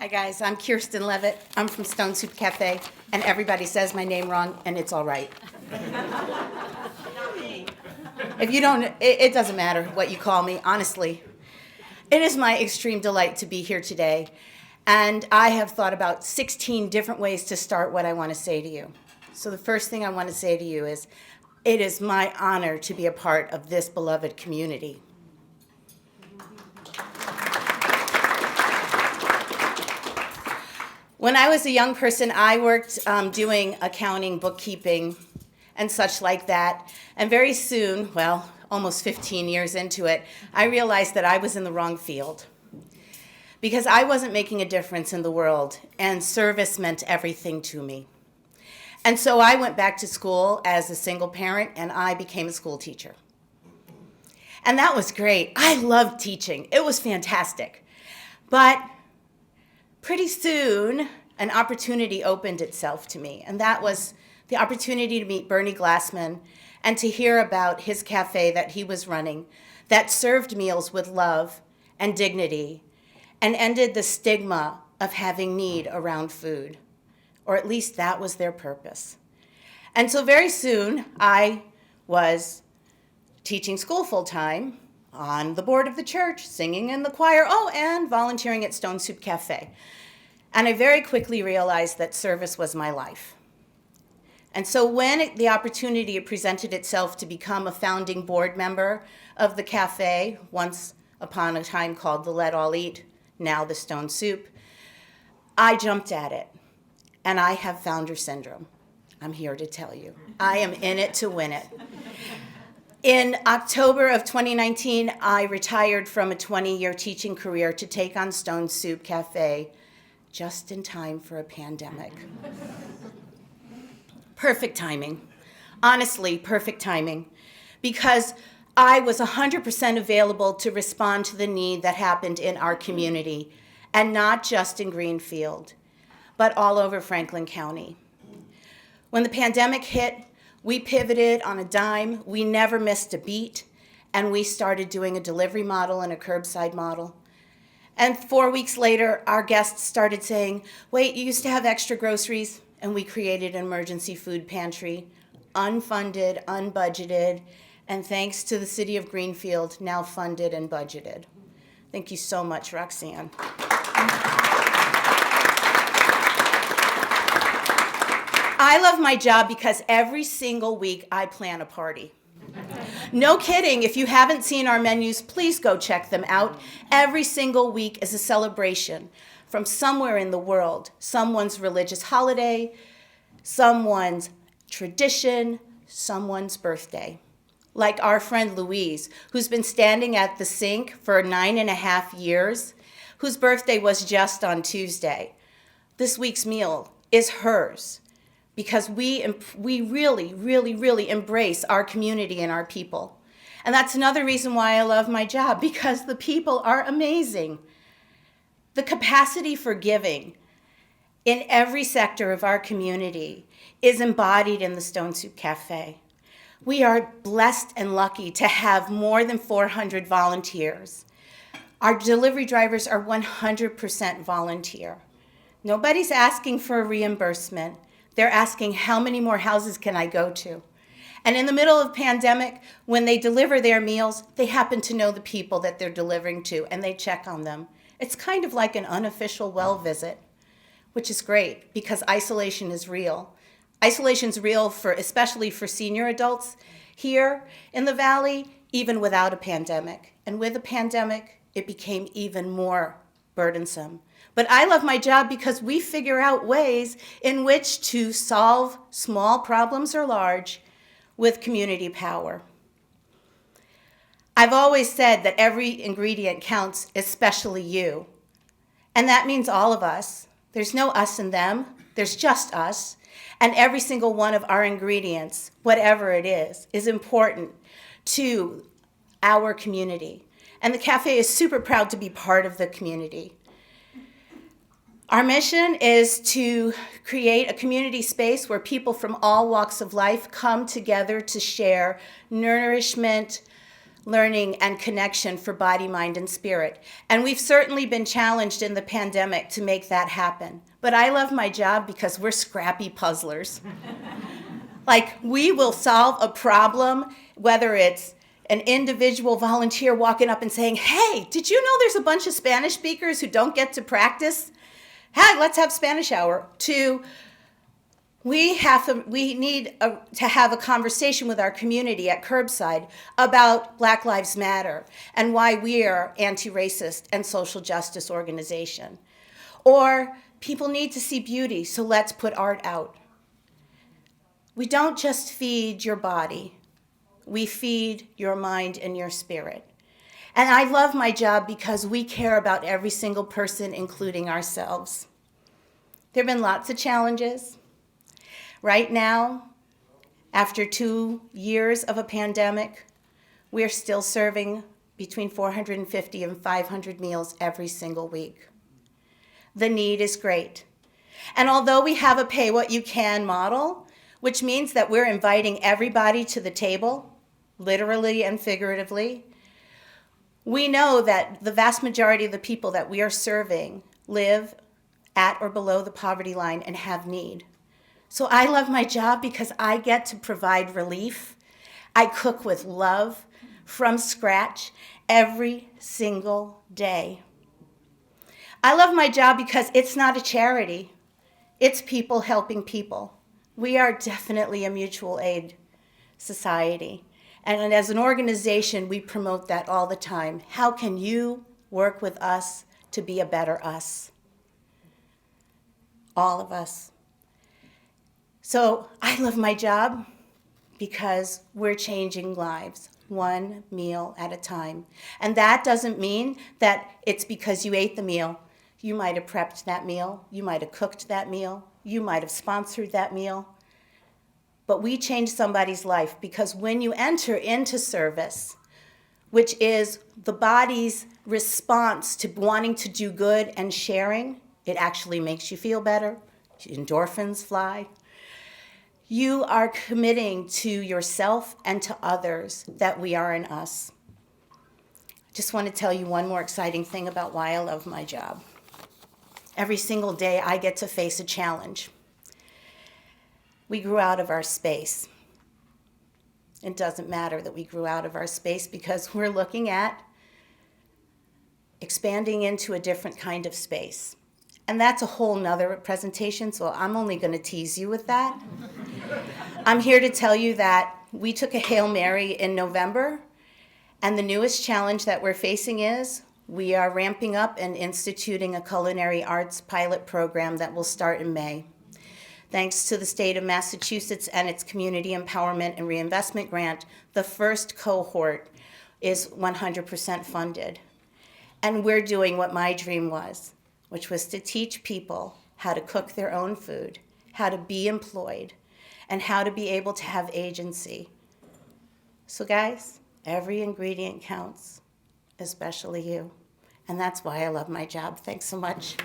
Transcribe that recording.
Hi guys, I'm Kirsten Levitt. I'm from Stone Soup Cafe, and everybody says my name wrong, and it's all right. If you don't, it doesn't matter what you call me, honestly. It is my extreme delight to be here today, and I have thought about 16 different ways to start what I want to say to you. So the first thing I want to say to you is, it is my honor to be a part of this beloved community. When I was a young person, I worked doing accounting, bookkeeping, and such like that. And very soon, well, almost 15 years into it, I realized that I was in the wrong field because I wasn't making a difference in the world, and service meant everything to me. And so I went back to school as a single parent, and I became a school teacher. And that was great. I loved teaching. It was fantastic. But pretty soon, an opportunity opened itself to me, and that was the opportunity to meet Bernie Glassman and to hear about his cafe that he was running that served meals with love and dignity and ended the stigma of having need around food, or at least that was their purpose. And so very soon, I was teaching school full-time, on the board of the church, singing in the choir, and volunteering at Stone Soup Cafe. And I very quickly realized that service was my life. And so when the opportunity presented itself to become a founding board member of the cafe, once upon a time called the Let All Eat, now the Stone Soup, I jumped at it. And I have founder syndrome. I'm here to tell you. I am in it to win it. In October of 2019, I retired from a 20-year teaching career to take on Stone Soup Cafe just in time for a pandemic. Perfect timing. Honestly, perfect timing. Because I was 100% available to respond to the need that happened in our community, and not just in Greenfield, but all over Franklin County. When the pandemic hit, we pivoted on a dime. We never missed a beat, and we started doing a delivery model and a curbside model. And 4 weeks later, our guests started saying, wait, you used to have extra groceries? And we created an emergency food pantry, unfunded, unbudgeted, and thanks to the city of Greenfield, now funded and budgeted. Thank you so much, Roxanne. I love my job because every single week I plan a party. No kidding, if you haven't seen our menus, please go check them out. Every single week is a celebration from somewhere in the world, someone's religious holiday, someone's tradition, someone's birthday. Like our friend Louise, who's been standing at the sink for 9.5 years, whose birthday was just on Tuesday. This week's meal is hers, because we really embrace our community and our people. And that's another reason why I love my job, because the people are amazing. The capacity for giving in every sector of our community is embodied in the Stone Soup Cafe. We are blessed and lucky to have more than 400 volunteers. Our delivery drivers are 100% volunteer. Nobody's asking for a reimbursement. They're asking, how many more houses can I go to? And in the middle of pandemic, when they deliver their meals, they happen to know the people that they're delivering to, and they check on them. It's kind of like an unofficial well visit, which is great because isolation is real. Isolation's real especially for senior adults here in the Valley, even without a pandemic. And with a pandemic, it became even more burdensome. But I love my job because we figure out ways in which to solve small problems or large with community power. I've always said that every ingredient counts, especially you. And that means all of us. There's no us and them, there's just us. And every single one of our ingredients, whatever it is important to our community. And the cafe is super proud to be part of the community. Our mission is to create a community space where people from all walks of life come together to share nourishment, learning, and connection for body, mind, and spirit. And we've certainly been challenged in the pandemic to make that happen. But I love my job because we're scrappy puzzlers. Like, we will solve a problem, whether it's an individual volunteer walking up and saying, hey, did you know there's a bunch of Spanish speakers who don't get to practice? Hey, let's have Spanish hour. To, we need to have a conversation with our community at Curbside about Black Lives Matter and why we are anti-racist and social justice organization. Or people need to see beauty, so let's put art out. We don't just feed your body. We feed your mind and your spirit. And I love my job because we care about every single person, including ourselves. There have been lots of challenges. Right now, after 2 years of a pandemic, we are still serving between 450 and 500 meals every single week. The need is great. And although we have a pay what you can model, which means that we're inviting everybody to the table, literally and figuratively, we know that the vast majority of the people that we are serving live at or below the poverty line and have need. So I love my job because I get to provide relief. I cook with love from scratch every single day. I love my job because it's not a charity. It's people helping people. We are definitely a mutual aid society. And as an organization, we promote that all the time. How can you work with us to be a better us? All of us. So I love my job because we're changing lives, one meal at a time. And that doesn't mean that it's because you ate the meal. You might have prepped that meal. You might have cooked that meal. You might have sponsored that meal. But we change somebody's life because when you enter into service, which is the body's response to wanting to do good and sharing, it actually makes you feel better. Endorphins fly. You are committing to yourself and to others that we are in us. I just want to tell you one more exciting thing about why I love my job. Every single day I get to face a challenge. We grew out of our space. It doesn't matter that we grew out of our space because we're looking at expanding into a different kind of space. And that's a whole nother presentation, so I'm only going to tease you with that. I'm here to tell you that we took a Hail Mary in November, and the newest challenge that we're facing is we are ramping up and instituting a culinary arts pilot program that will start in May. Thanks to the state of Massachusetts and its Community Empowerment and Reinvestment Grant, the first cohort is 100% funded. And we're doing what my dream was, which was to teach people how to cook their own food, how to be employed, and how to be able to have agency. So guys, every ingredient counts, especially you. And that's why I love my job. Thanks so much.